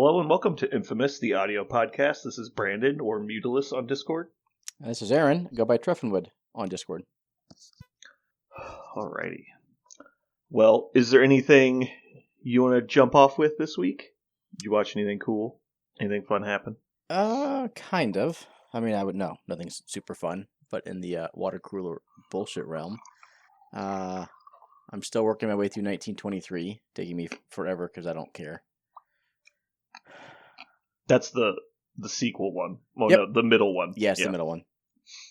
Hello and welcome to Infamous, the audio podcast. This is Brandon, or Mutilus on Discord. And this is Aaron. Go by Treffenwood on Discord. Alrighty. Well, is there anything you want to jump off with this week? Did you watch anything cool? Anything fun happen? Kind of. I mean, I would know. Nothing's super fun. But in the water cooler bullshit realm, I'm still working my way through 1923, taking me forever because I don't care. That's the sequel one. Well, Yep. no, the middle one. Yes, Yeah. the middle one.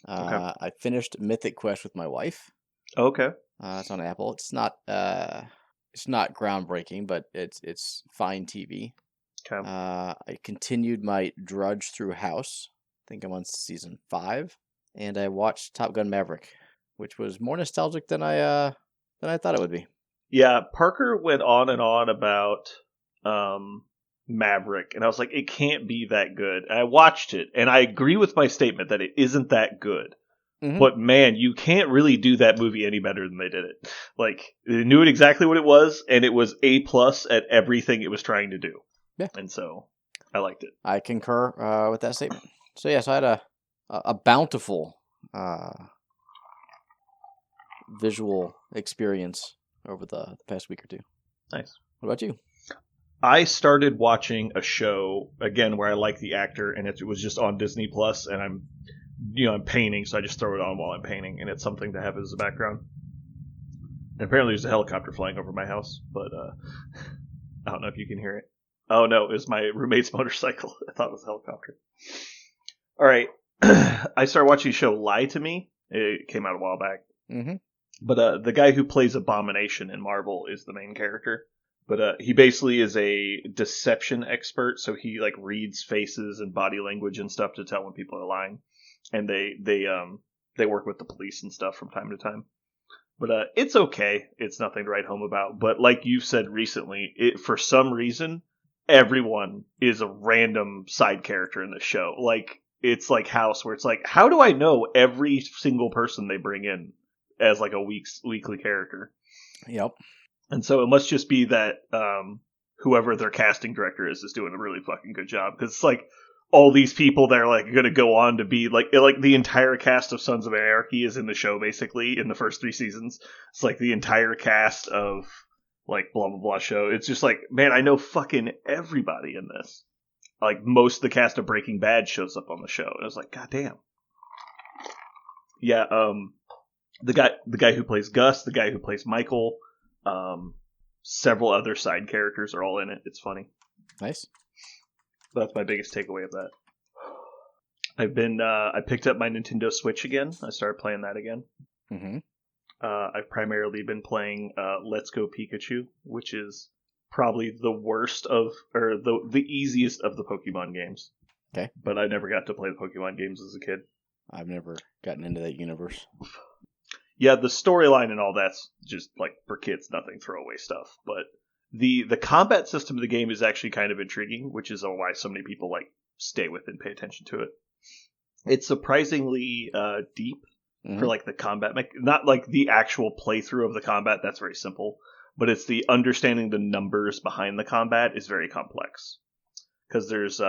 Okay. I finished Mythic Quest with my wife. Okay. It's on Apple. It's not groundbreaking, but it's fine TV. Okay. I continued my drudge through House. I think I'm on season 5, and I watched Top Gun Maverick, which was more nostalgic than I thought it would be. Yeah, Parker went on and on about Maverick, and I was like, it can't be that good. And I watched it, and I agree with my statement that it isn't that good. Mhm. But man, you can't really do that movie any better than they did it. Like, they knew it exactly what it was, and it was A+ at everything it was trying to do. Yeah. And so, I liked it. I concur with that statement. So yes, I had a bountiful visual experience over the past week or two. Nice. What about you? I started watching a show, again, where I like the actor, and it was just on Disney+, and I'm painting, so I just throw it on while I'm painting, and it's something to have as a background. And apparently there's a helicopter flying over my house, but I don't know if you can hear it. Oh no, it was my roommate's motorcycle. I thought it was a helicopter. Alright, I started watching the show Lie to Me. It came out a while back. Mm-hmm. But the guy who plays Abomination in Marvel is the main character. But he basically is a deception expert, so he like reads faces and body language and stuff to tell when people are lying. And they work with the police and stuff from time to time. But it's okay. It's nothing to write home about. But like you've said recently, for some reason, everyone is a random side character in this show. Like, it's like House, where it's like, how do I know every single person they bring in as like a weekly character? Yep. And so it must just be that whoever their casting director is doing a really fucking good job. Because it's like all these people that are like going to go on to be like the entire cast of Sons of Anarchy is in the show basically in the first 3 seasons. It's like the entire cast of like blah blah blah show. It's just like, man, I know fucking everybody in this. Like most of the cast of Breaking Bad shows up on the show, and I was like, god damn. Yeah, the guy who plays Gus, the guy who plays Michael. Several other side characters are all in it. It's funny. Nice. That's my biggest takeaway of that. I picked up my Nintendo Switch again. I started playing that again. Mm-hmm. I've primarily been playing Let's Go Pikachu, which is probably the worst or the easiest of the Pokemon games. Okay. But I never got to play the Pokemon games as a kid. I've never gotten into that universe. Yeah, the storyline and all that's just like for kids, nothing throwaway stuff. But the combat system of the game is actually kind of intriguing, which is why so many people like stay with and pay attention to it. It's surprisingly deep for like the combat, not like the actual playthrough of the combat. That's very simple, but it's the understanding the numbers behind the combat is very complex because there's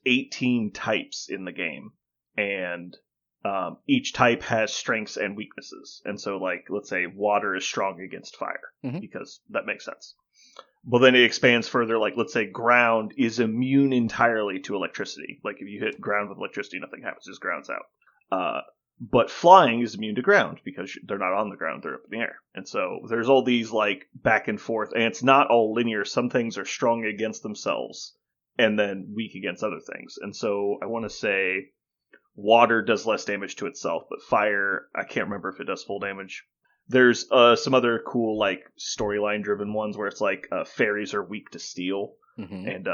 18 types in the game, and each type has strengths and weaknesses. And so, like, let's say water is strong against fire, because that makes sense. But then it expands further, like, let's say ground is immune entirely to electricity. Like, if you hit ground with electricity, nothing happens, just grounds out. But flying is immune to ground, because they're not on the ground, they're up in the air. And so there's all these, like, back and forth, and it's not all linear. Some things are strong against themselves, and then weak against other things. And so I want to say water does less damage to itself, but fire, I can't remember if it does full damage. There's some other cool like storyline driven ones where it's like fairies are weak to steel, and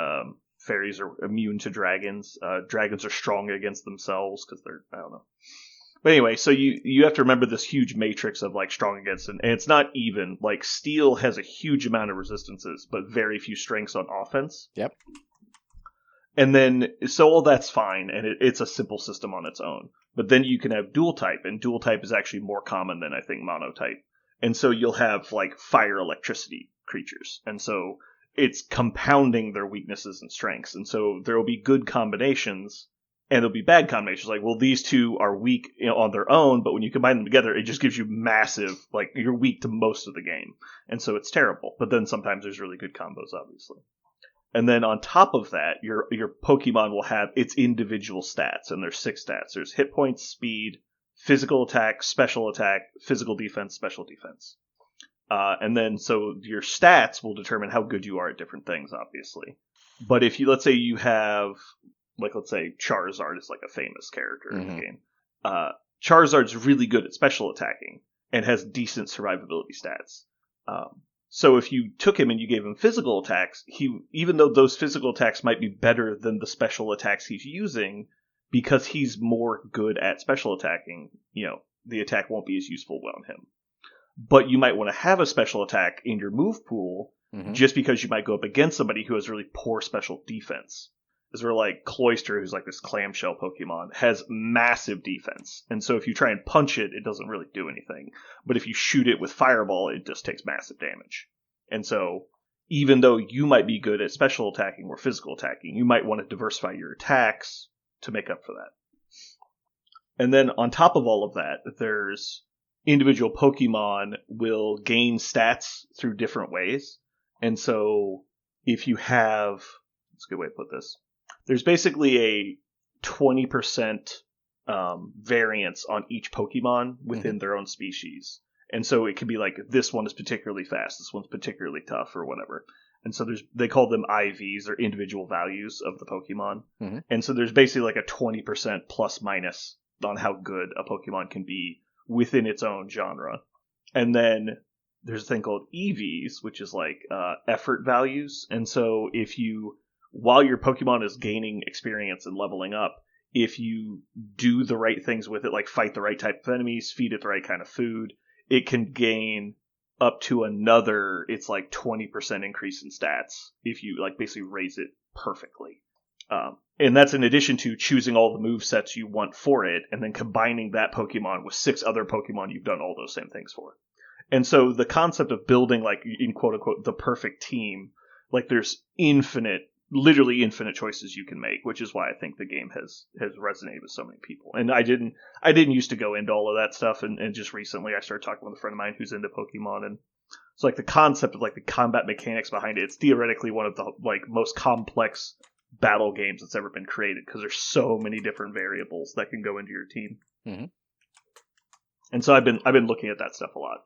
fairies are immune to dragons. Dragons are strong against themselves because they're, I don't know. But anyway, so you have to remember this huge matrix of like strong against, and it's not even. Like steel has a huge amount of resistances, but very few strengths on offense. Yep. And then, so all that's fine, and it's a simple system on its own. But then you can have dual type, and dual type is actually more common than I think monotype. And so you'll have like fire electricity creatures. And so it's compounding their weaknesses and strengths. And so there will be good combinations and there'll be bad combinations. Like, well, these two are weak on their own, but when you combine them together, it just gives you massive, like, you're weak to most of the game. And so it's terrible. But then sometimes there's really good combos, obviously. And then on top of that, your Pokemon will have its individual stats, and there's 6 stats. There's hit points, speed, physical attack, special attack, physical defense, special defense. And then so your stats will determine how good you are at different things, obviously. But if you, let's say you have, like, let's say Charizard is like a famous character in the game. Charizard's really good at special attacking and has decent survivability stats. So if you took him and you gave him physical attacks, even though those physical attacks might be better than the special attacks he's using, because he's more good at special attacking, the attack won't be as useful on him. But you might want to have a special attack in your move pool just because you might go up against somebody who has really poor special defense. Is where, like, Cloyster, who's like this clamshell Pokemon, has massive defense. And so if you try and punch it, it doesn't really do anything. But if you shoot it with Fireball, it just takes massive damage. And so even though you might be good at special attacking or physical attacking, you might want to diversify your attacks to make up for that. And then on top of all of that, there's individual Pokemon will gain stats through different ways. And so if you have... That's a good way to put this. There's basically a 20% variance on each Pokemon within their own species. And so it could be like, this one is particularly fast, this one's particularly tough, or whatever. And so they call them IVs, or individual values of the Pokemon. And so there's basically like a 20% plus minus on how good a Pokemon can be within its own genre. And then there's a thing called EVs, which is like effort values. And so while your Pokemon is gaining experience and leveling up, if you do the right things with it, like fight the right type of enemies, feed it the right kind of food, it can gain up to another, it's like 20% increase in stats if you, like, basically raise it perfectly. And that's in addition to choosing all the move sets you want for it, and then combining that Pokemon with 6 other Pokemon you've done all those same things for. And so the concept of building, like, in quote-unquote, the perfect team, like, there's literally infinite choices you can make, which is why I think the game has resonated with so many people. And I didn't used to go into all of that stuff, and just recently I started talking with a friend of mine who's into Pokemon, and it's like the concept of, like, the combat mechanics behind it. It's theoretically one of the, like, most complex battle games that's ever been created, because there's so many different variables that can go into your team. And so I've been looking at that stuff a lot.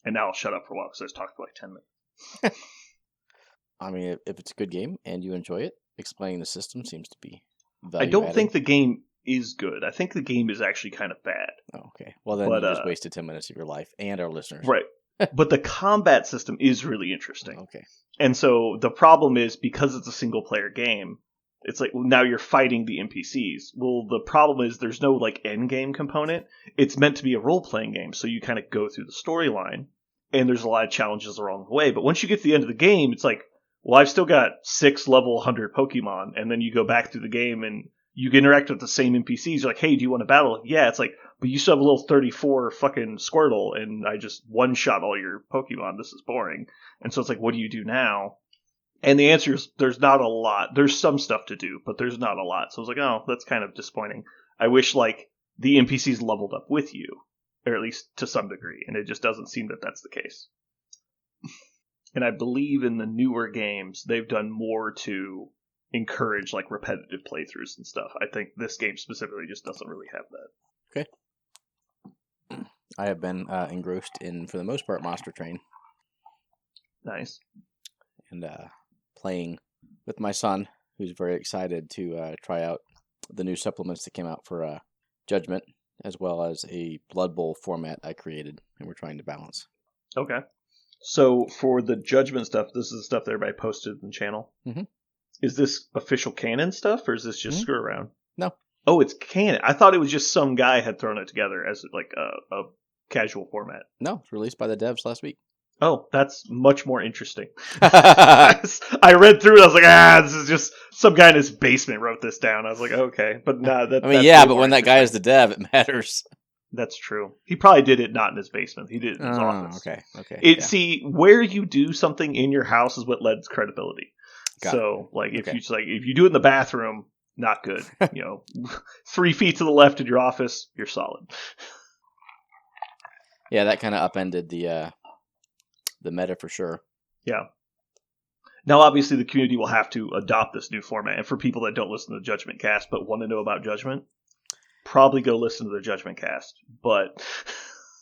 And now I'll shut up for a while because I was talking for like 10 minutes. I mean, if it's a good game and you enjoy it, explaining the system seems to be I don't think the game is good. I think the game is actually kind of bad. Oh, okay. Well, then you just wasted 10 minutes of your life and our listeners. Right. But the combat system is really interesting. Okay. And so the problem is, because it's a single-player game, it's like, well, now you're fighting the NPCs. Well, the problem is there's no, like, end game component. It's meant to be a role-playing game, so you kind of go through the storyline, and there's a lot of challenges along the way. But once you get to the end of the game, it's like, well, I've still got 6 level 100 Pokemon, and then you go back through the game, and you interact with the same NPCs. You're like, hey, do you want to battle? Yeah, it's like, but you still have a little 34 fucking Squirtle, and I just one-shot all your Pokemon. This is boring. And so it's like, what do you do now? And the answer is, there's not a lot. There's some stuff to do, but there's not a lot. So I was like, oh, that's kind of disappointing. I wish, like, the NPCs leveled up with you, or at least to some degree, and it just doesn't seem that that's the case. And I believe in the newer games, they've done more to encourage, like, repetitive playthroughs and stuff. I think this game specifically just doesn't really have that. Okay. I have been engrossed in, for the most part, Monster Train. Nice. And playing with my son, who's very excited to try out the new supplements that came out for Judgment, as well as a Blood Bowl format I created, and we're trying to balance. Okay. So for the Judgment stuff, this is the stuff that everybody posted in the channel. Mm-hmm. Is this official canon stuff, or is this just screw around? No. Oh, it's canon. I thought it was just some guy had thrown it together as like a casual format. No, it's released by the devs last week. Oh, that's much more interesting. I read through it. I was like, this is just some guy in his basement wrote this down. I was like, okay, but nah. But when that guy is the dev, it matters. That's true. He probably did it not in his basement. He did it in his office. Okay. See, where you do something in your house is what lends credibility. Got it. So, like, Okay. if you do it in the bathroom, not good. 3 feet to the left in your office, you're solid. Yeah, that kind of upended the meta for sure. Yeah. Now, obviously, the community will have to adopt this new format. And for people that don't listen to the Judgment Cast but want to know about Judgment, probably go listen to the Judgment Cast. But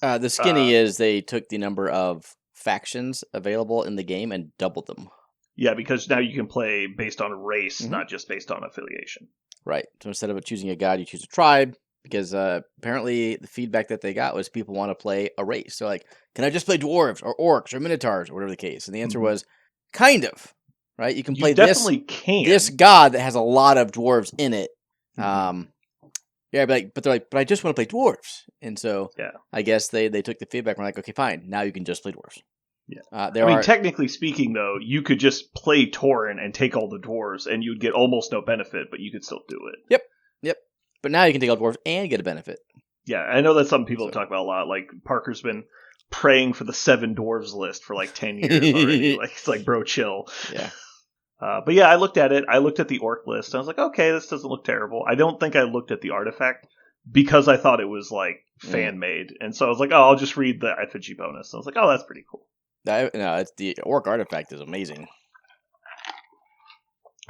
the skinny is they took the number of factions available in the game and doubled them. Yeah, because now you can play based on race, not just based on affiliation. Right. So instead of choosing a god, you choose a tribe. Because apparently the feedback that they got was people want to play a race. So like, can I just play dwarves or orcs or minotaurs or whatever the case? And the answer was, kind of. Right? You can play this god that has a lot of dwarves in it. Yeah, but they're like, but I just want to play dwarves. And so I guess they took the feedback and were like, okay, fine, now you can just play dwarves. Yeah. Technically speaking, though, you could just play Tauren and take all the dwarves, and you'd get almost no benefit, but you could still do it. Yep. But now you can take all dwarves and get a benefit. Yeah, I know that's something people talk about a lot. Like, Parker's been praying for the 7 dwarves list for like 10 years already. Like, it's like, bro, chill. Yeah. But yeah, I looked at it. I looked at the orc list. And I was like, okay, this doesn't look terrible. I don't think I looked at the artifact because I thought it was like fan made. And so I was like, oh, I'll just read the effigy bonus. And I was like, oh, that's pretty cool. No, it's the orc artifact is amazing.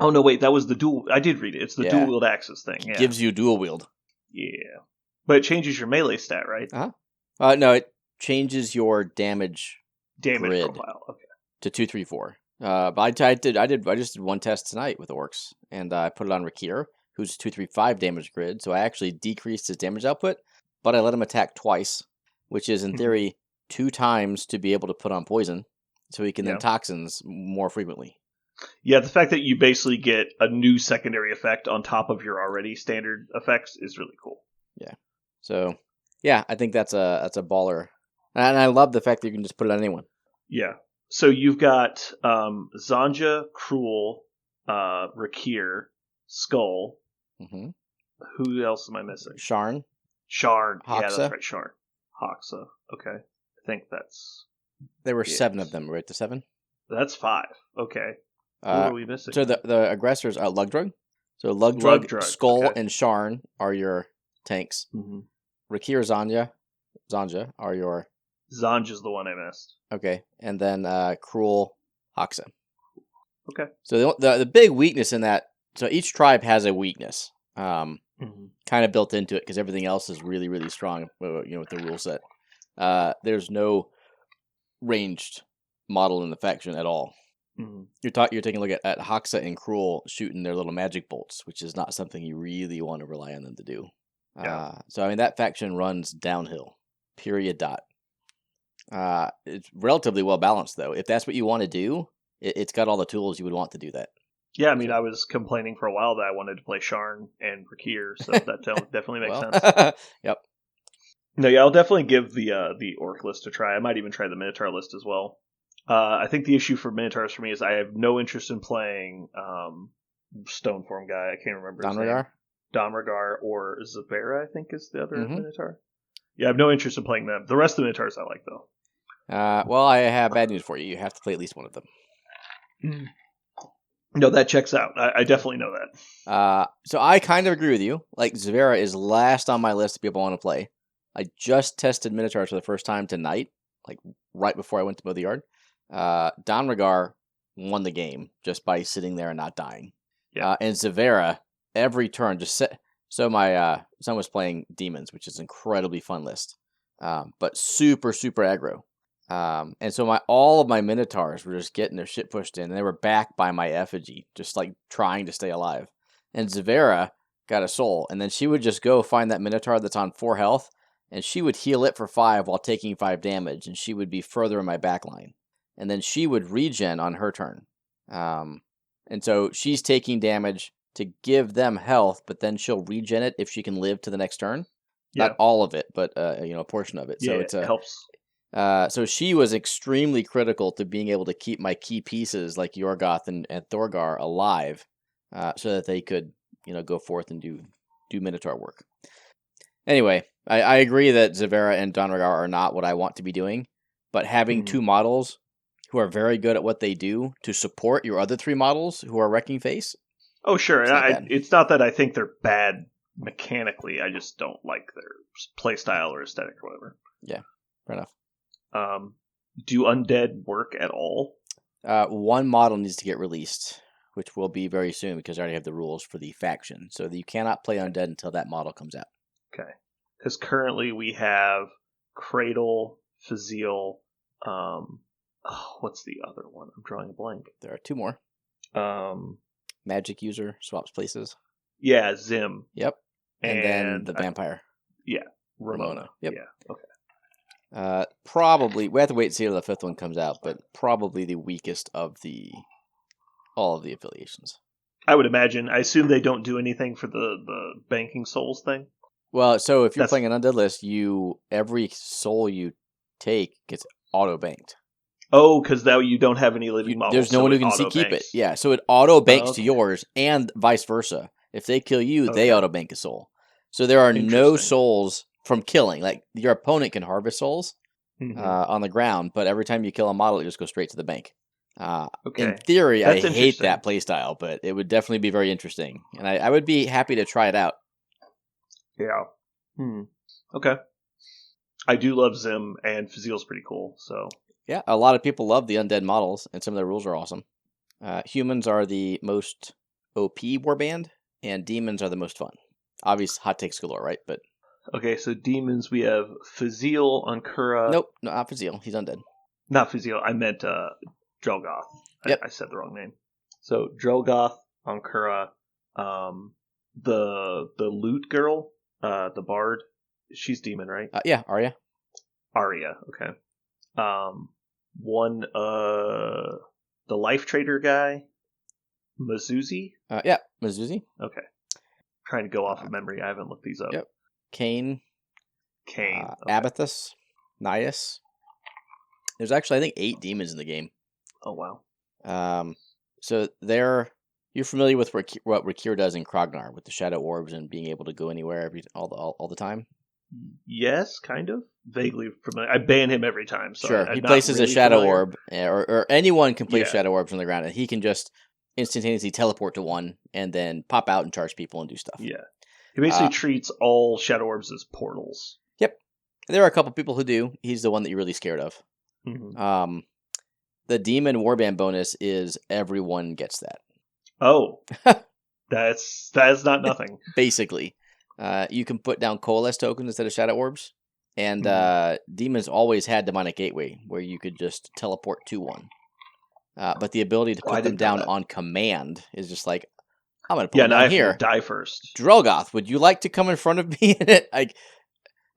Oh, no, wait, that was the dual... I did read it. It's the dual wield axes thing. Yeah. Gives you dual wield. Yeah. But it changes your melee stat, right? Uh-huh. No, it changes your damage grid profile. Okay. To 2, 3, 4. But I just did one test tonight with orcs, and I put it on Rakir, who's 2, 3, 5 damage grid. So I actually decreased his damage output, but I let him attack twice, which is in theory 2 times to be able to put on poison, so he can then toxins more frequently. Yeah, the fact that you basically get a new secondary effect on top of your already standard effects is really cool. Yeah. So, yeah, I think that's a baller. And I love the fact that you can just put it on anyone. Yeah. So you've got Zanja, Cruel, Rakir, Skull. Mm-hmm. Who else am I missing? Sharn. Hoxa. Yeah, that's right, Sharn. Hoxa. Okay. I think that's... There were 7 of them, right? The 7? That's 5. Okay. Who are we missing? So the aggressors are Lugdrug. So Lugdrug, Skull, and Sharn are your tanks. Mm-hmm. Rakir, Zanja are your... Zanja's the one I missed. Okay, and then Cruel, Hoxa. Okay. So the big weakness in that... So each tribe has a weakness. Kind of built into it because everything else is really, really strong, with the rule set. There's no ranged model in the faction at all. You're taking a look at Hoxa and Cruel shooting their little magic bolts, which is not something you really want to rely on them to do. So I mean that faction runs downhill. Period. It's relatively well balanced though. If that's what you want to do, it's got all the tools you would want to do that. Yeah, I mean, I was complaining for a while that I wanted to play Sharn and Rakir, so that definitely makes sense. Yep. No, yeah, I'll definitely give the orc list a try. I might even try the Minotaur list as well. I think the issue for Minotaurs for me is I have no interest in playing Stoneform guy. I can't remember his name. Donragar or Zavera, I think is the other Minotaur. Yeah, I have no interest in playing them. The rest of the Minotaurs I like, though. Well, I have bad news for you. You have to play at least one of them. No, that checks out. I definitely know that. So I kind of agree with you. Like, Zavera is last on my list of people I want to play. I just tested Minotaurs for the first time tonight, like right before I went to mow the yard. Donragar won the game just by sitting there and not dying. Yeah. And Zavera, every turn, so my son was playing Demons, which is an incredibly fun list, but super, super aggro. And so all of my Minotaurs were just getting their shit pushed in, and they were back by my effigy, just like trying to stay alive. And Zavera got a soul, and then she would just go find that Minotaur that's on 4 health, and she would heal it for 5 while taking 5 damage, and she would be further in my backline. And then she would regen on her turn. And so she's taking damage to give them health, but then she'll regen it if she can live to the next turn. Yeah. Not all of it, but a portion of it. Yeah, so it helps. So she was extremely critical to being able to keep my key pieces like Yorgoth and Thorgar alive, so that they could go forth and do Minotaur work. Anyway, I agree that Zavera and Donragar are not what I want to be doing, but having two models who are very good at what they do to support your other three models who are wrecking face. Oh, sure. It's not bad. It's not that I think they're bad mechanically. I just don't like their playstyle or aesthetic or whatever. Yeah, fair enough. Do undead work at all? One model needs to get released, which will be very soon because I already have the rules for the faction. So you cannot play undead until that model comes out. Okay. Because currently we have Cradle, Fazil, what's the other one? I'm drawing a blank. There are two more. Magic user swaps places. Yeah, Zim. Yep. And then the vampire. Yeah, Ramona. Yep. Yeah, okay. Probably we have to wait and see till the fifth one comes out, but probably the weakest of all of the affiliations. I would imagine. I assume they don't do anything for the banking souls thing. Well, so if you're playing an undead list, every soul you take gets auto banked. Oh, because now you don't have any living models. There's no one who can keep it. Yeah, so it auto banks to yours, and vice versa. If they kill you, they auto bank a soul. So there are no souls from killing. Like your opponent can harvest souls on the ground, but every time you kill a model, it just goes straight to the bank. In theory, I hate that playstyle, but it would definitely be very interesting, and I would be happy to try it out. Yeah. Okay. I do love Zim, and Fazil's pretty cool. So yeah, a lot of people love the undead models, and some of their rules are awesome. Humans are the most OP warband, and demons are the most fun. Obvious hot takes galore, right? But okay, so demons we have Fazil, Ankura. Nope, not Fazil. He's undead. Not Fazil. I meant Drelgoth. Yep. I said the wrong name. So Drelgoth, Ankura, the loot girl, the bard. She's demon, right? Yeah, Arya. Arya. Okay. One the life trader guy, Mazuzi. Yeah, Mazuzi. Okay. Trying to go off of memory. I haven't looked these up. Yep. Kane. Okay. Abathus. Nias. There's actually, I think, 8 demons in the game. Oh wow. So you're familiar with what Rakir does in Krognar with the shadow orbs and being able to go anywhere all the time? Yes, kind of. Vaguely familiar. I ban him every time. So sure. He places a shadow orb, or anyone can place shadow orbs on the ground, and he can just instantaneously teleport to one and then pop out and charge people and do stuff. Yeah. He basically treats all shadow orbs as portals. Yep. There are a couple people who do. He's the one that you're really scared of. Mm-hmm. The demon warband bonus is everyone gets that. Oh. That's not nothing. Basically. You can put down coalesce tokens instead of shadow orbs. And demons always had demonic gateway, where you could just teleport to one. But the ability to put them down on command is just like, I'm going to put them down here. Die first. Drelgoth, would you like to come in front of me in it?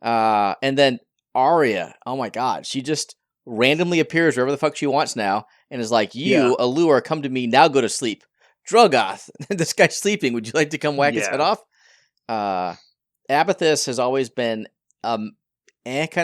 And then Arya, oh my god, she just randomly appears wherever the fuck she wants now, and is like, Allure, come to me, now go to sleep. Drelgoth, this guy's sleeping, would you like to come whack his head off? Abathus has always been kind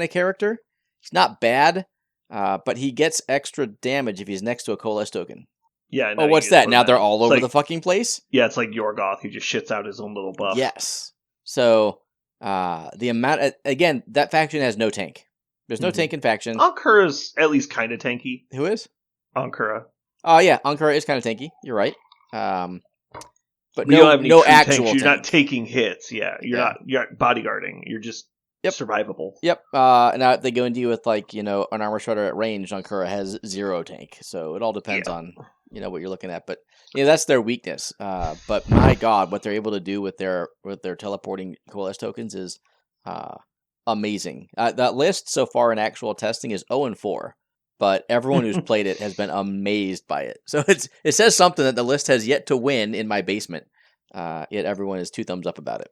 of character. He's not bad, but he gets extra damage if he's next to a coalesce token. Yeah. Oh, what's that? Now they're all over the fucking place? Yeah, it's like Yorgoth, who just shits out his own little buff. Yes. So, the amount... Again, that faction has no tank. There's no tank in faction. Ankura's at least kind of tanky. Who is? Ankura. Oh, yeah. Ankura is kind of tanky. You're right. But no actual tank. You're not taking hits. Yeah. You're not bodyguarding. You're just survivable. Yep. Now they go into you with an armor shredder at range. Ankura has 0 tank. So it all depends on what you're looking at. But that's their weakness. But my God, what they're able to do with their teleporting coalesce tokens is amazing. That list so far in actual testing is 0-4. But everyone who's played it has been amazed by it. So it says something that the list has yet to win in my basement. Yet everyone is 2 thumbs up about it.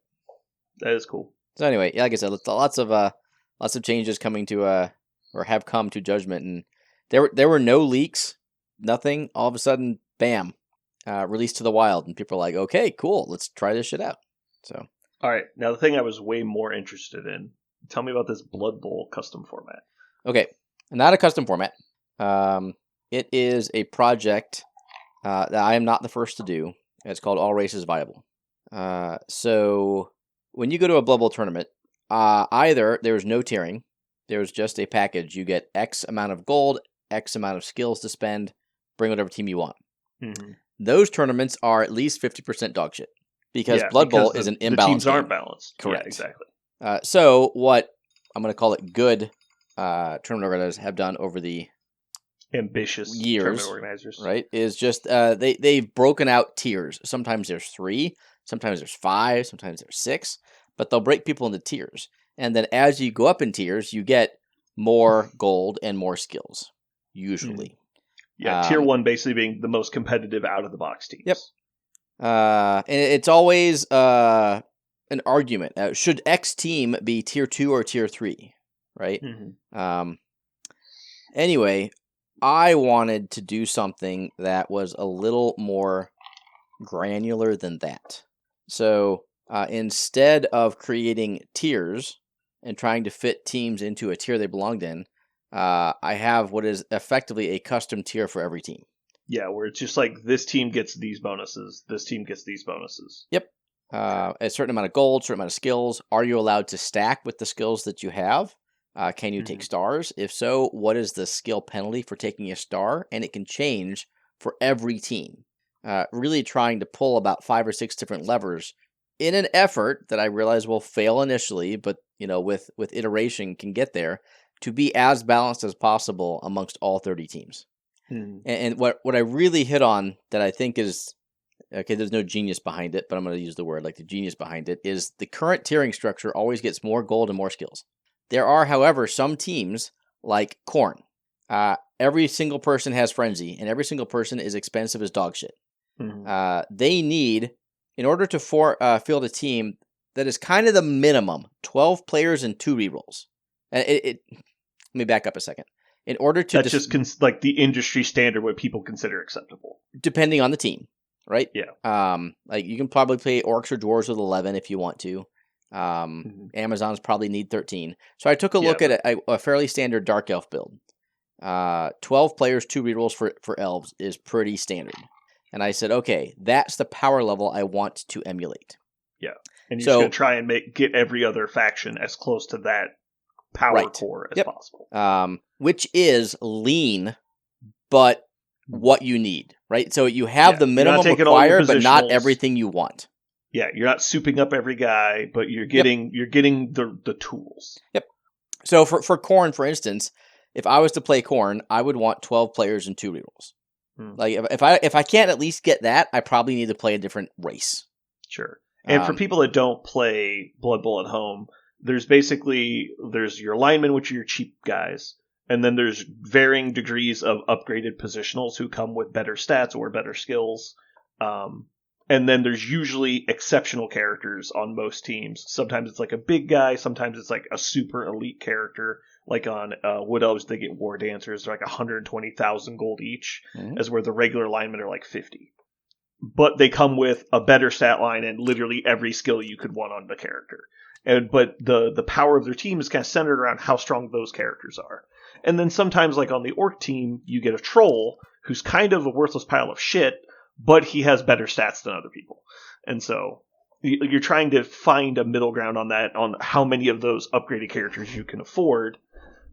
That is cool. So anyway, like I said, lots of changes coming to or have come to Judgment, and there were no leaks, nothing. All of a sudden, bam, released to the wild, and people are like, okay, cool, let's try this shit out. So all right, now the thing I was way more interested in. Tell me about this Blood Bowl custom format. Okay. Not a custom format. It is a project that I am not the first to do. It's called All Races Viable. So when you go to a Blood Bowl tournament, either there was no tiering, there was just a package. You get X amount of gold, X amount of skills to spend, bring whatever team you want. Mm-hmm. Those tournaments are at least 50% dog shit because Blood Bowl is an imbalanced the teams game. aren't balanced. Correct. Yeah, exactly. So what I'm going to call it good tournament organizers have done over the ambitious years, tournament organizers, right, is just they've broken out tiers. Sometimes there's 3, sometimes there's 5, sometimes there's 6, but they'll break people into tiers. And then as you go up in tiers, you get more gold and more skills, usually. Yeah, tier 1 basically being the most competitive out of the box teams. Yep. And it's always an argument. Should X team be tier 2 or tier 3? Right? Mm-hmm. Anyway, I wanted to do something that was a little more granular than that. So instead of creating tiers and trying to fit teams into a tier they belonged in, I have what is effectively a custom tier for every team. Yeah, where it's just like this team gets these bonuses, this team gets these bonuses. Yep. A certain amount of gold, certain amount of skills. Are you allowed to stack with the skills that you have? Can you take stars? If so, what is the skill penalty for taking a star? And it can change for every team. Really trying to pull about 5 or 6 different levers in an effort that I realize will fail initially, but with iteration can get there, to be as balanced as possible amongst all 30 teams. And what I really hit on that I think is, okay, there's no genius behind it, but I'm going to use the word, like the genius behind it, is the current tiering structure always gets more gold and more skills. There are, however, some teams like Corn. Every single person has Frenzy, and every single person is expensive as dog shit. They need, in order to field a team that is kind of the minimum, 12 players and 2 rerolls. Let me back up a second. In order to that's just like the industry standard, what people consider acceptable, depending on the team, right? Yeah. Like you can probably play Orcs or Dwarves with 11 if you want to. Amazons probably need 13. So I took a look at a fairly standard Dark Elf build. 12 players, 2 rerolls for elves is pretty standard. And I said, okay, that's the power level I want to emulate. Yeah. And you're just going to try and get every other faction as close to that power core as possible. Which is lean, but what you need, right? So you have the minimum required, but not everything you want. Yeah, you're not souping up every guy, but you're getting the tools. Yep. So for Corn, for instance, if I was to play Corn, I would want 12 players and 2 rerolls. Like if I can't at least get that, I probably need to play a different race. Sure. And for people that don't play Blood Bowl at home, there's your linemen, which are your cheap guys, and then there's varying degrees of upgraded positionals who come with better stats or better skills. And then there's usually exceptional characters on most teams. Sometimes it's like a big guy, sometimes it's like a super elite character. Like on Wood Elves, they get War Dancers, they're like 120,000 gold each, as where the regular linemen are like 50. But they come with a better stat line and literally every skill you could want on the character. But the power of their team is kind of centered around how strong those characters are. And then sometimes, like on the Orc team, you get a Troll who's kind of a worthless pile of shit, but he has better stats than other people. And so you're trying to find a middle ground on that, on how many of those upgraded characters you can afford,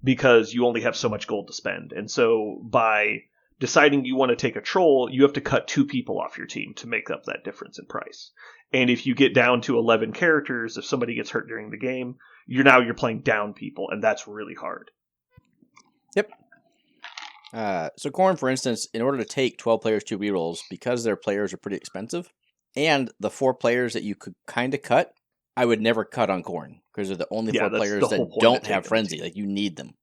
because you only have so much gold to spend. And so by deciding you want to take a Troll, you have to cut 2 people off your team to make up that difference in price. And if you get down to 11 characters, if somebody gets hurt during the game, you're playing down people, and that's really hard. Yep. So Corn, for instance, in order to take 12 players, 2 rerolls, because their players are pretty expensive, and the 4 players that you could kind of cut, I would never cut on Corn, because they're the only 4 players that don't have Frenzy. Like, you need them.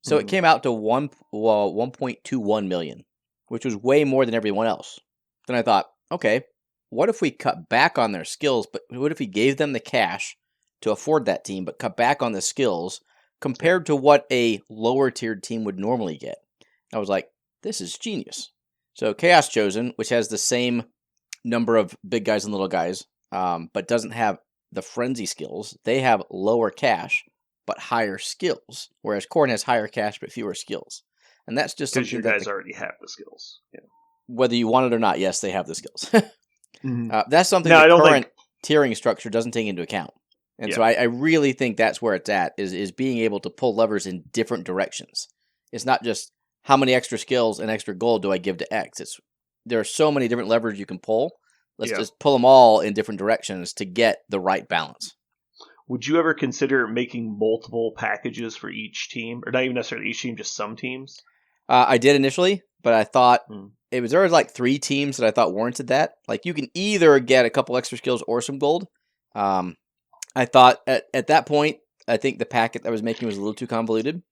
So it came out to 1.21 million, which was way more than everyone else. Then I thought, okay, what if we cut back on their skills, but what if we gave them the cash to afford that team, but cut back on the skills compared to what a lower tiered team would normally get? I was like, this is genius. So Chaos Chosen, which has the same number of big guys and little guys, but doesn't have the Frenzy skills, they have lower cash, but higher skills, whereas Corn has higher cash but fewer skills. And that's just because your guys already have the skills. Yeah. Whether you want it or not, yes, they have the skills. That's something the current tiering structure doesn't take into account. And Yeah. so I really think that's where it's at, is being able to pull levers in different directions. It's not just how many extra skills and extra gold do I give to X. There are so many different levers you can pull. Let's Yeah. just pull them all in different directions to get the right balance. Would you ever consider making multiple packages for each team, or not even necessarily each team, just some teams? I did initially, but I thought Hmm. there was like 3 teams that I thought warranted that. Like you can either get a couple extra skills or some gold. I thought at that point, I think the packet I was making was a little too convoluted.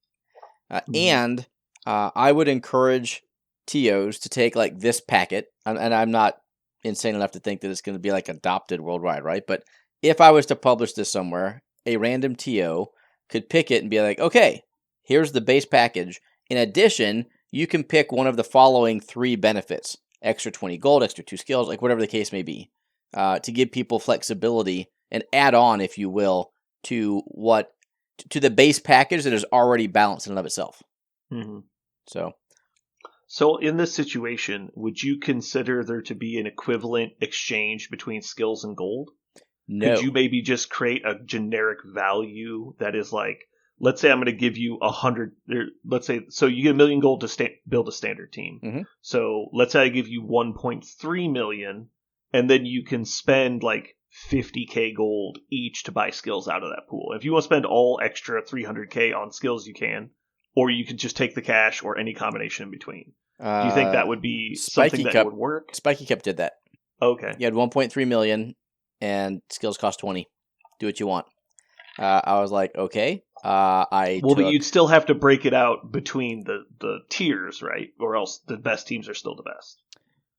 And I would encourage TOs to take like this packet, and I'm not insane enough to think that it's going to be like adopted worldwide, right? But if I was to publish this somewhere, a random TO could pick it and be like, okay, here's the base package. In addition, you can pick one of the following 3 benefits: extra 20 gold, extra 2 skills, like whatever the case may be, to give people flexibility and add on, if you will, to the base package that is already balanced in and of itself. Mm-hmm. So in this situation, would you consider there to be an equivalent exchange between skills and gold? no. Could you maybe just create a generic value that is like, let's say I'm going to give you 100, let's say, so you get 1 million gold to build a standard team. Mm-hmm. So let's say I give you 1.3 million, and then you can spend like 50k gold each to buy skills out of that pool. If you want to spend all extra 300k on skills, you can, or you can just take the cash or any combination in between. Do you think that would be something that would work? Spiky Cup did that. Okay. You had 1.3 million and skills cost 20. Do what you want. I was like, okay. But you'd still have to break it out between the tiers, right? Or else the best teams are still the best.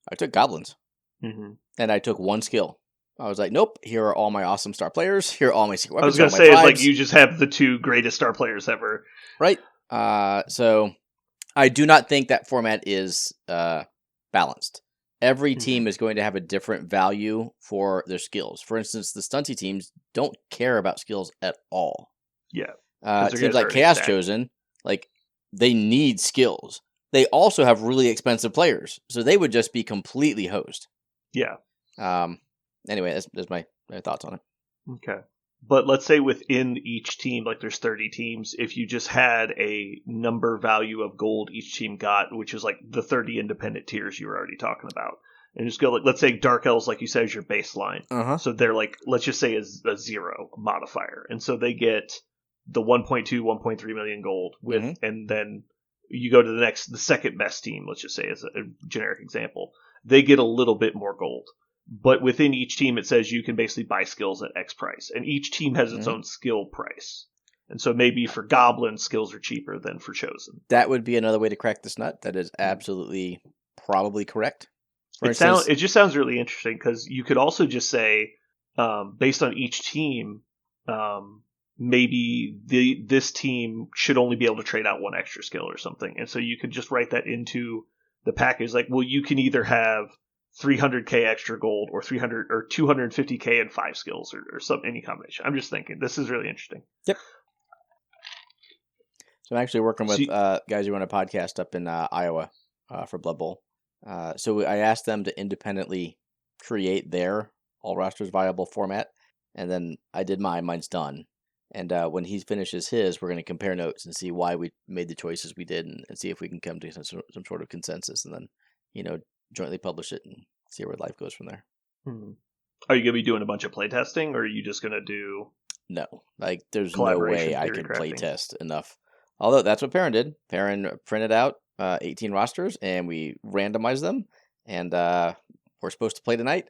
I took goblins. Mm-hmm. And I took 1 skill. I was like, nope, here are all my awesome star players. Here are all my secret weapons. I was going to say, it's like you just have the 2 greatest star players ever. Right. So I do not think that format is balanced. Every team is going to have a different value for their skills. For instance, the stunty teams don't care about skills at all. Yeah. Teams like Chaos Chosen, like, they need skills. They also have really expensive players, so they would just be completely hosed. Yeah. Anyway, that's my thoughts on it. Okay. But let's say within each team, like there's 30 teams, if you just had a number value of gold each team got, which is like the 30 independent tiers you were already talking about, and just go like, let's say Dark Elves, like you said, is your baseline. Uh-huh. So they're like, let's just say is a 0 modifier. And so they get the 1.2, 1.3 million gold with, and then you go to the second best team, let's just say as a generic example, they get a little bit more gold. But within each team, it says you can basically buy skills at X price. And each team has its own skill price. And so maybe for goblins, skills are cheaper than for chosen. That would be another way to crack this nut. That is absolutely probably correct. It just sounds really interesting, because you could also just say, based on each team, maybe this team should only be able to trade out 1 extra skill or something. And so you could just write that into the package. Like, well, you can either have 300k extra gold or 300 or 250k and 5 skills or any combination. I'm just thinking this is really interesting. Yep. So I'm actually working with guys who run a podcast up in Iowa for Blood Bowl. So I asked them to independently create their all rosters viable format, and then I did mine's done. And when he finishes his, we're going to compare notes and see why we made the choices we did, and see if we can come to some sort of consensus, and then jointly publish it and see where life goes from there. Are you going to be doing a bunch of playtesting, or are you just going to do? No, like there's no way I can playtest enough. Although that's what Perrin did. Perrin printed out 18 rosters and we randomized them, and we're supposed to play tonight.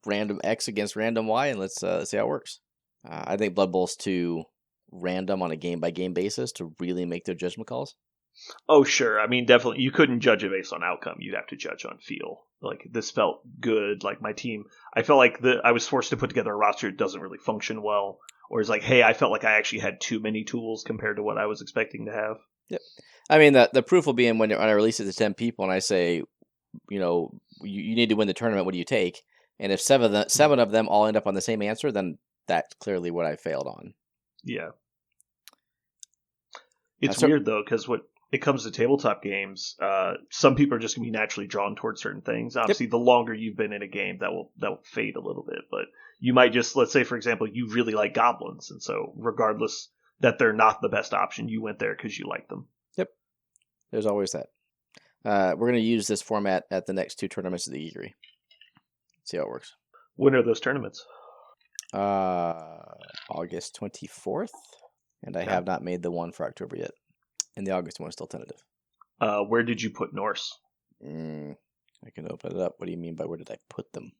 Random X against random Y, and let's see how it works. I think Blood Bowl's too random on a game by game basis to really make their judgment calls. Oh, sure. I mean, definitely. You couldn't judge it based on outcome. You'd have to judge on feel. Like, this felt good. Like, my team, I felt like I was forced to put together a roster that doesn't really function well. Or it's like, hey, I felt like I actually had too many tools compared to what I was expecting to have. Yep. I mean, the proof will be in when I release it to 10 people and I say, you need to win the tournament. What do you take? And if seven of them all end up on the same answer, then that's clearly what I failed on. Yeah. It's weird, though, because it comes to tabletop games, some people are just going to be naturally drawn towards certain things. Obviously, the longer you've been in a game, that will fade a little bit. But you might just, let's say, for example, you really like goblins, and so regardless that they're not the best option, you went there because you like them. Yep. There's always that. We're going to use this format at the next 2 tournaments of the Geekery. See how it works. When are those tournaments? August 24th, and I have not made the one for October yet. And the August one is still tentative. Where did you put Norse? I can open it up. What do you mean by where did I put them?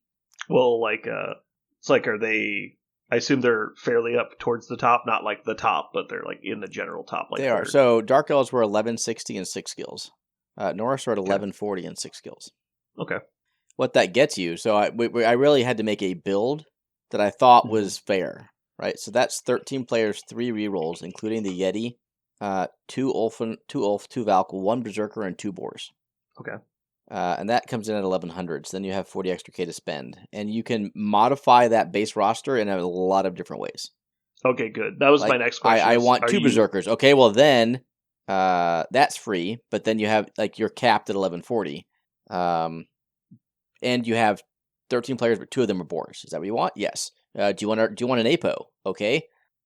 Well, it's like, are they? I assume they're fairly up towards the top, not like the top, but they're like in the general top. Like they are. So Dark Elves were 1160 and 6 skills. Norse are at 1140 and 6 skills. Okay. What that gets you? So I really had to make a build that I thought was fair, right? So that's 13 players, 3 rerolls, including the Yeti, 2 Ulf, 2 Valk, 1 Berserker, and 2 Boars. Okay. And that comes in at 1100. So then you have 40 extra K to spend, and you can modify that base roster in a lot of different ways. Okay, good. That was my next question. I want 2 Berserkers. Okay, well then that's free, but then you have you're capped at 1140, and you have 13 players, but 2 of them are Boars. Is that what you want? Yes. Do you want an APO? Okay.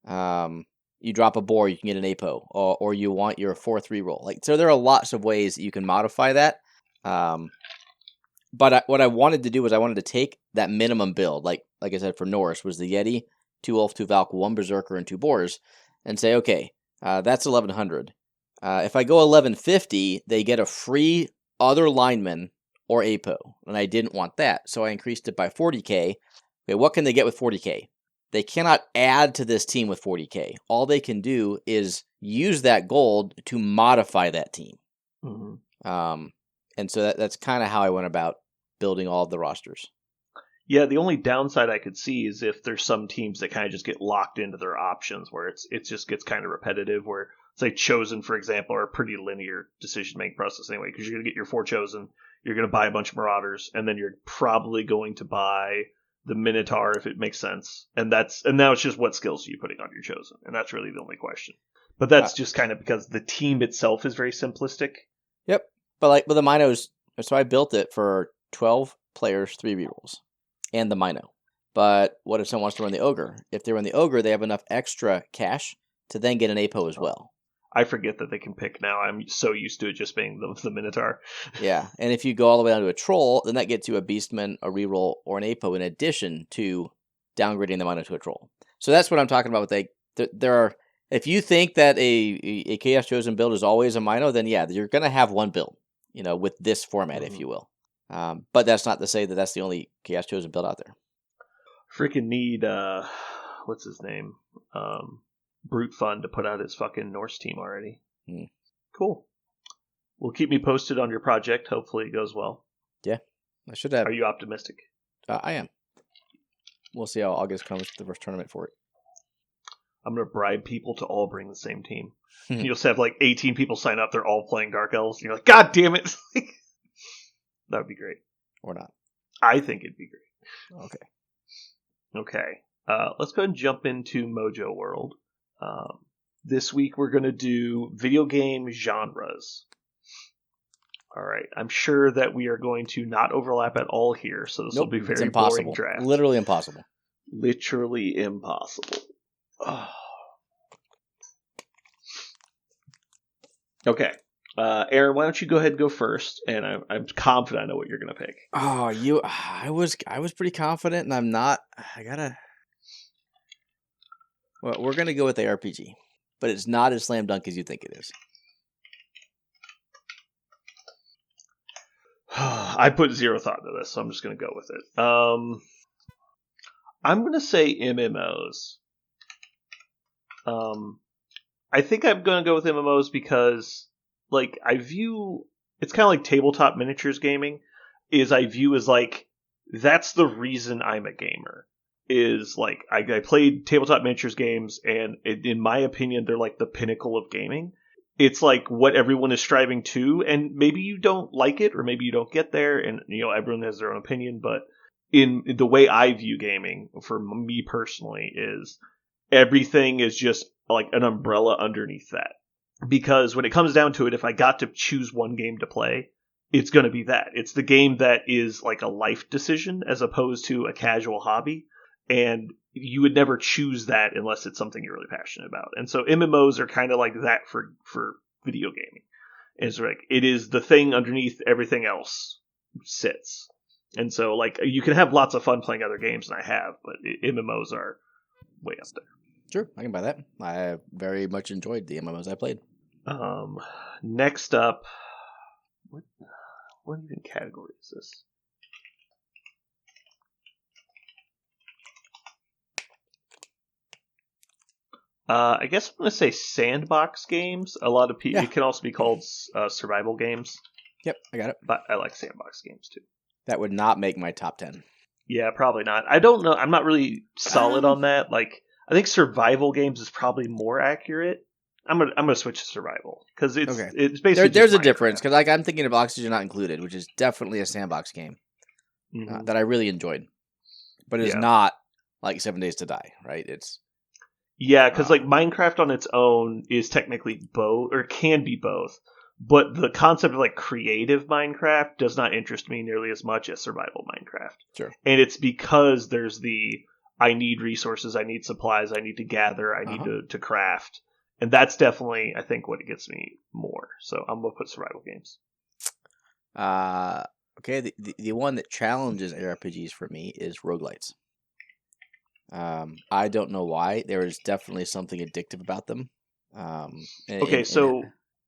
You drop a Boar, you can get an APO, or you want your 4-3 roll. So there are lots of ways that you can modify that. But what I wanted to do was I wanted to take that minimum build, like I said for Norse was the Yeti, 2 Ulf, 2 Valk, 1 Berserker, and 2 Boars, and say, okay, that's 1100. If I go 1150, they get a free other lineman or APO, and I didn't want that, so I increased it by 40k. Okay, what can they get with 40k? They cannot add to this team with 40k. All they can do is use that gold to modify that team. Mm-hmm. And so that's kind of how I went about building all of the rosters. Yeah, the only downside I could see is if there's some teams that kind of just get locked into their options where it just gets kind of repetitive, where, say, Chosen, for example, are a pretty linear decision-making process anyway, because you're going to get your 4 Chosen, you're going to buy a bunch of Marauders, and then you're probably going to buy the Minotaur if it makes sense. And now it's just what skills are you putting on your Chosen, and that's really the only question. But that's just kind of because the team itself is very simplistic. Yep. But the Minos, so I built it for 12 players, 3 rerolls, and the Mino. But what if someone wants to run the Ogre? If they run the Ogre, they have enough extra cash to then get an APO as well. I forget that they can pick now. I'm so used to it just being the Minotaur. Yeah, and if you go all the way down to a Troll, then that gets you a Beastman, a reroll, or an APO in addition to downgrading the Mino to a Troll. So that's what I'm talking about. There are, if you think that a Chaos Chosen build is always a Mino, then yeah, you're going to have one build, with this format, if you will. But that's not to say that that's the only Chaos Chosen build out there. Freaking need, what's his name? Brute Fun to put out his fucking Norse team already. Cool. Well, keep me posted on your project. Hopefully it goes well. Yeah, I should have. Are you optimistic? I am. We'll see how August comes to the first tournament for it. I'm going to bribe people to all bring the same team. You'll just have 18 people sign up. They're all playing Dark Elves. And you're like, God damn it. That would be great. Or not. I think it'd be great. Okay. Let's go ahead and jump into Mojo World. This week we're going to do video game genres. All right. I'm sure that we are going to not overlap at all here, so this will be very boring draft. Literally impossible. Literally impossible. Okay. Aaron, why don't you go ahead and go first? And I'm confident I know what you're going to pick. I was pretty confident, and I'm not. Well, we're going to go with the RPG, but it's not as slam dunk as you think it is. I put zero thought into this, so I'm just going to go with it. I'm going to say MMOs. I think I'm going to go with MMOs because, I view it's kind of like tabletop miniatures gaming. I view as that's the reason I'm a gamer. I played tabletop miniatures games, and in my opinion, they're the pinnacle of gaming. It's what everyone is striving to, and maybe you don't like it, or maybe you don't get there, and everyone has their own opinion. But in the way I view gaming, for me personally, is everything is just an umbrella underneath that, because when it comes down to it, if I got to choose one game to play, it's going to be that. It's the game that is like a life decision as opposed to a casual hobby. And you would never choose that unless it's something you're really passionate about. And so MMOs are kind of like that for video gaming. It's like it is the thing underneath everything else sits. And so like you can have lots of fun playing other games, and I have, but MMOs are way up there. Sure, I can buy that. I very much enjoyed the MMOs I played. Next up, what even category is this? I guess I'm going to say sandbox games. A lot of people, Yeah. It can also be called survival games. Yep, I got it. But I like sandbox games too. That would not make my top 10. Yeah, probably not. I don't know. I'm not really solid on that. Like, I think survival games is probably more accurate. I'm gonna switch to survival because it's basically there's a difference because like I'm thinking of Oxygen Not Included, which is definitely a sandbox game that I really enjoyed, but it's not like 7 Days to Die, right? It's because like Minecraft on its own is technically both, or can be both, but the concept of like creative Minecraft does not interest me nearly as much as survival Minecraft. Sure, and it's because there's I need resources, I need supplies, I need to gather, I need to craft. And that's definitely, I think, what it gets me more. So I'm going to put survival games. Okay, the one that challenges RPGs for me is roguelites. I don't know why. There is definitely something addictive about them.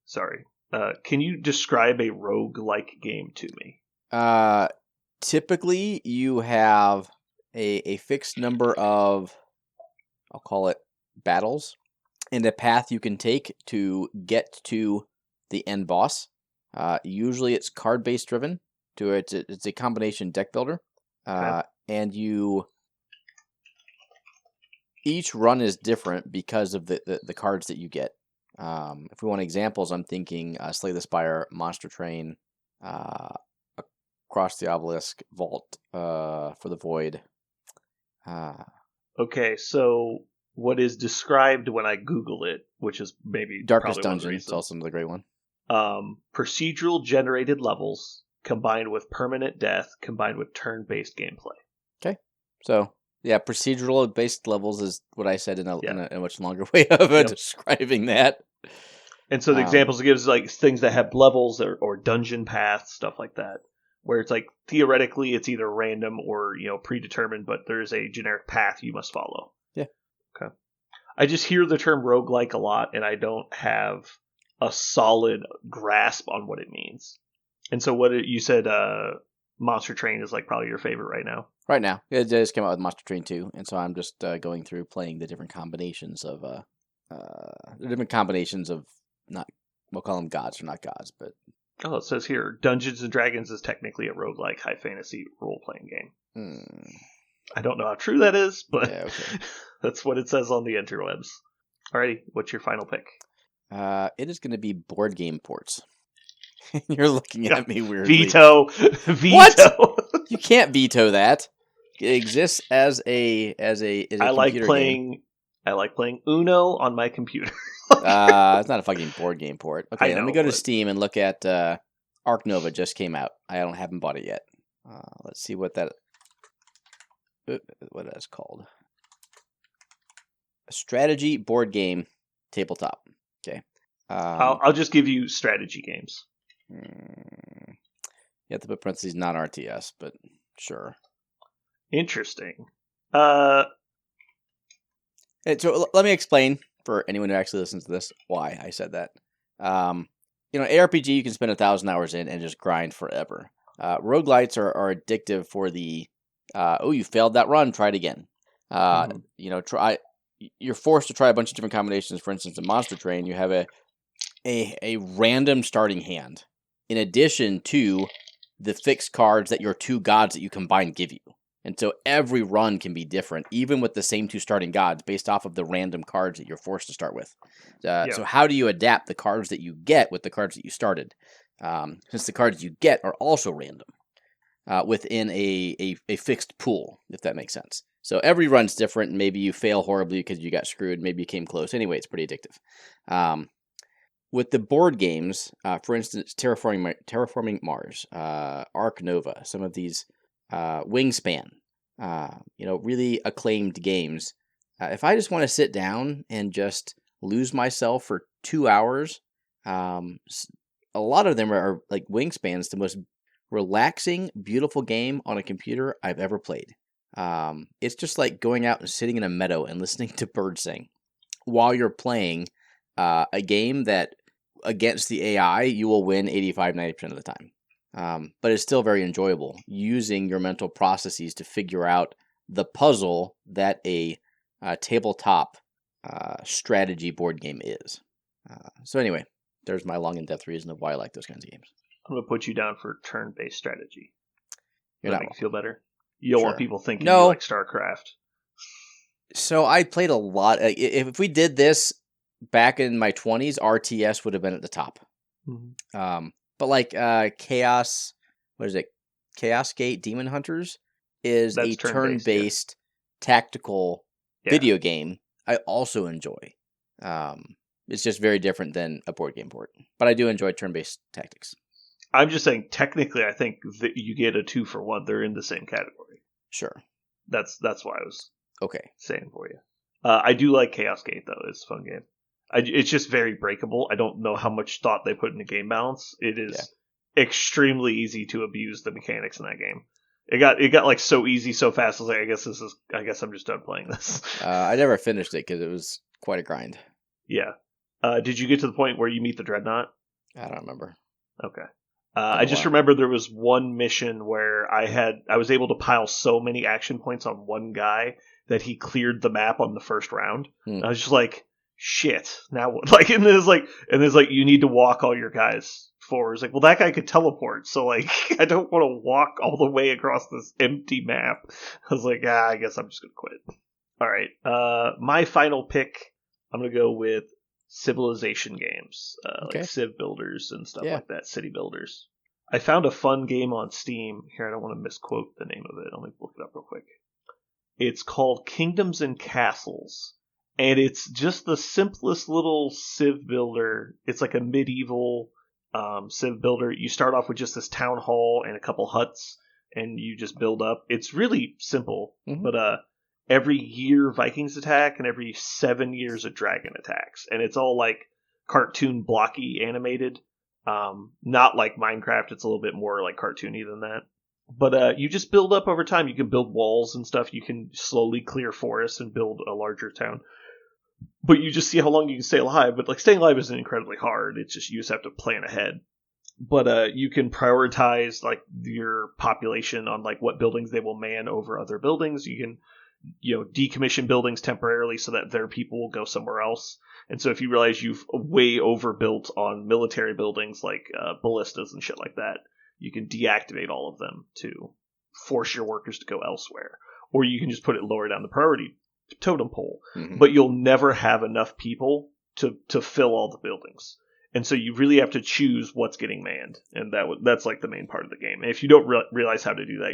Sorry. Can you describe a roguelike game to me? Typically, you have a fixed number of, I'll call it, battles, and a path you can take to get to the end boss. Usually it's card-based driven. It's a combination deck builder. And each run is different because of the cards that you get. If we want examples, I'm thinking Slay the Spire, Monster Train, Across the Obelisk, Vault for the Void. Okay, so what is described when I Google it, which is maybe Darkest Dungeon, it's also another great one. Procedural generated levels combined with permanent death combined with turn-based gameplay. Okay, so yeah, procedural based levels is what I said in a much longer way of describing that. And so the examples it gives like things that have levels or dungeon paths, stuff like that, where it's like theoretically it's either random or predetermined, but there's a generic path you must follow. Yeah. Okay. I just hear the term roguelike a lot, and I don't have a solid grasp on what it means. And so you said Monster Train is like probably your favorite right now. Right now. It just came out with Monster Train 2, and so I'm just going through playing the different combinations of not, we'll call them gods, or not gods, but it says here Dungeons and Dragons is technically a roguelike high fantasy role-playing game. I don't know how true that is, but that's what it says on the interwebs. Alrighty, what's your final pick? It is going to be board game ports. You're looking at me weirdly. Veto. What? You can't veto that. It exists as a I like computer playing. game. I like playing Uno on my computer. It's not a fucking board game port. Okay, let me go to Steam and look at Arc Nova. Just came out. I haven't bought it yet. Let's see what that's called. A strategy board game tabletop. Okay. I'll just give you strategy games. You have to put parentheses non-RTS, but sure. Interesting. So let me explain for anyone who actually listens to this why I said that. ARPG you can spend 1,000 hours in and just grind forever. Roguelites are addictive for the you failed that run, try it again. You're forced to try a bunch of different combinations. For instance, in Monster Train, you have a random starting hand in addition to the fixed cards that your two gods that you combine give you. And so every run can be different, even with the same two starting gods, based off of the random cards that you're forced to start with. So how do you adapt the cards that you get with the cards that you started? Since the cards you get are also random within a fixed pool, if that makes sense. So every run's different. Maybe you fail horribly because you got screwed. Maybe you came close. Anyway, it's pretty addictive. with the board games, for instance, Terraforming Mars, Ark Nova, some of these Wingspan, really acclaimed games. If I just want to sit down and just lose myself for 2 hours, a lot of them are like Wingspan's the most relaxing, beautiful game on a computer I've ever played. It's just like going out and sitting in a meadow and listening to birds sing while you're playing a game that against the AI, you will win 85-90% of the time. But it's still very enjoyable using your mental processes to figure out the puzzle that a tabletop strategy board game is. So anyway, there's my long in-depth reason of why I like those kinds of games. I'm gonna put you down for turn-based strategy. You're Does that not make you feel better? You don't want Sure. people thinking No. you like StarCraft. So I played a lot. If we did this back in my 20s, RTS would have been at the top. Mm-hmm. But like Chaos, what is it? Chaos Gate Demon Hunters is That's a turn-based, turn-based tactical Yeah. video game I also enjoy. It's just very different than a board game port. But I do enjoy turn-based tactics. I'm just saying, technically, I think that you get a 2-for-1. They're in the same category. Sure. That's why I was Okay. saying for you. I do like Chaos Gate, though. It's a fun game. It's just very breakable. I don't know how much thought they put into game balance. It is extremely easy to abuse the mechanics in that game. It got like so easy so fast. I was like, I guess I'm just done playing this. I never finished it because it was quite a grind. Yeah. Did you get to the point where you meet the Dreadnought? I don't remember. Okay. I just remember there was one mission where I was able to pile so many action points on one guy that he cleared the map on the first round. I was just like, shit. Now what? Like, and there's like you need to walk all your guys forward. It's like, well, that guy could teleport, so like, I don't want to walk all the way across this empty map. I was like, I guess I'm just gonna quit. All right. My final pick. I'm gonna go with civilization games, Okay. like Civ builders and stuff Yeah. like that, city builders. I found a fun game on Steam. Here, I don't want to misquote the name of it. Let me look it up real quick. It's called Kingdoms and Castles, and it's just the simplest little Civ builder. It's like a medieval Civ builder. You start off with just this town hall and a couple huts, and you just build up. It's really simple, but every year Vikings attack, and every 7 years a dragon attacks, and it's all like cartoon blocky animated. Not like Minecraft. It's a little bit more like cartoony than that. But you just build up over time. You can build walls and stuff. You can slowly clear forests and build a larger town. But you just see how long you can stay alive. But like staying alive isn't incredibly hard. It's just you just have to plan ahead. But you can prioritize like your population on like what buildings they will man over other buildings. You can decommission buildings temporarily so that their people will go somewhere else. And so if you realize you've way overbuilt on military buildings like ballistas and shit like that, you can deactivate all of them to force your workers to go elsewhere. Or you can just put it lower down the priority totem pole. Mm-hmm. But you'll never have enough people to fill all the buildings. And so you really have to choose what's getting manned. And that's like the main part of the game. And if you don't realize how to do that,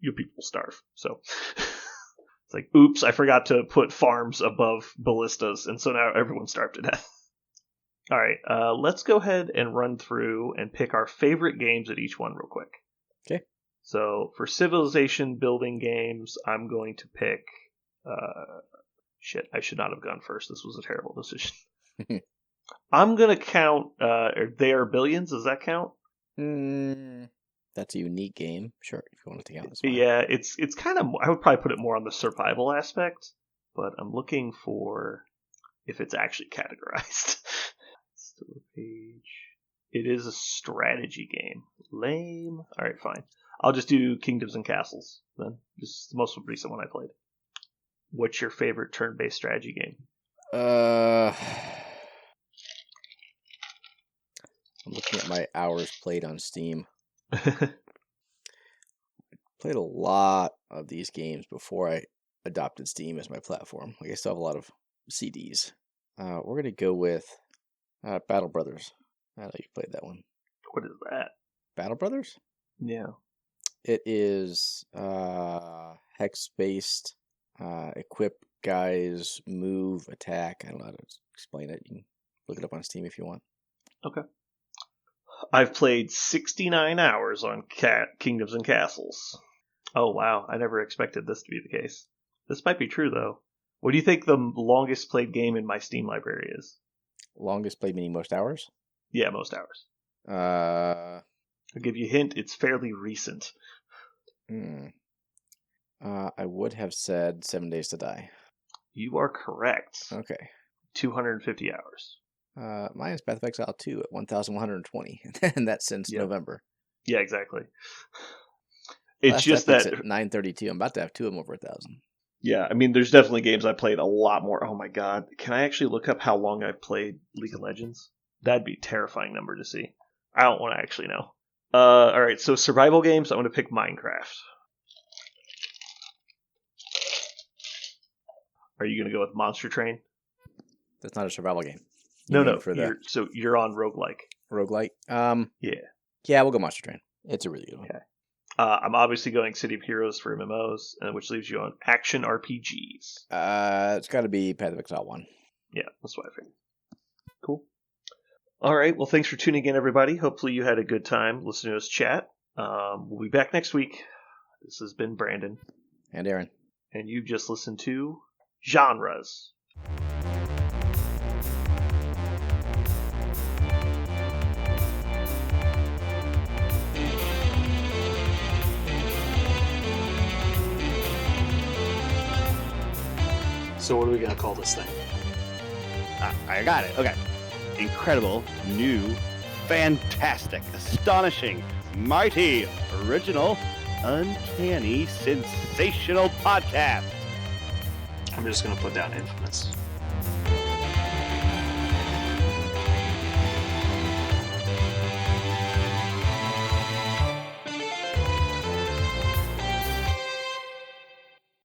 your people will starve. So it's like, oops, I forgot to put farms above ballistas. And so now everyone's starved to death. All right, let's go ahead and run through and pick our favorite games at each one real quick. Okay. So for civilization building games, I'm going to pick... shit, I should not have gone first. This was a terrible decision. I'm going to count They Are Billions. Does that count? That's a unique game. Sure, if you want to take out this one. Yeah, it's kind of... I would probably put it more on the survival aspect, but I'm looking for if it's actually categorized. Page. It is a strategy game. Lame. All right, fine. I'll just do Kingdoms and Castles then. This is the most recent one I played. What's your favorite turn-based strategy game? I'm looking at my hours played on Steam. Played a lot of these games before I adopted Steam as my platform. Like I still have a lot of CDs. We're gonna go with Battle Brothers. I know you played that one. What is that? Battle Brothers? Yeah. It is hex-based. Equip guys, move, attack. I don't know how to explain it. You can look it up on Steam if you want. I've played 69 hours on Kingdoms and Castles. Oh, wow. I never expected this to be the case. This might be true, though. What do you think the longest played game in my Steam library is? Longest played meaning most hours? Yeah, most hours. I'll give you a hint. It's fairly recent. I would have said 7 Days to Die. You are correct. Okay. 250 hours. Mine is Path of Exile 2 at 1,120, and that's since November. Yeah, exactly. It's Last just Epic's that at 932. I'm about to have two of them over 1,000. Yeah, I mean, there's definitely games I played a lot more. Oh my god, can I actually look up how long I've played League of Legends? That'd be a terrifying number to see. I don't want to actually know. All right, so survival games. I'm going to pick Minecraft. Are you going to go with Monster Train? That's not a survival game. No. So you're on roguelike. Roguelike? Yeah, we'll go Monster Train. It's a really good one. Okay. I'm obviously going City of Heroes for MMOs, which leaves you on action RPGs. It's got to be Path of Exile 1. Yeah, that's what I figured. Cool. All right, well, thanks for tuning in, everybody. Hopefully you had a good time listening to us chat. We'll be back next week. This has been Brandon. And Aaron. And you've just listened to Genres. So what are we going to call this thing? I got it. Okay. Incredible, new, fantastic, astonishing, mighty, original, uncanny, sensational podcast. I'm just going to put down infamous.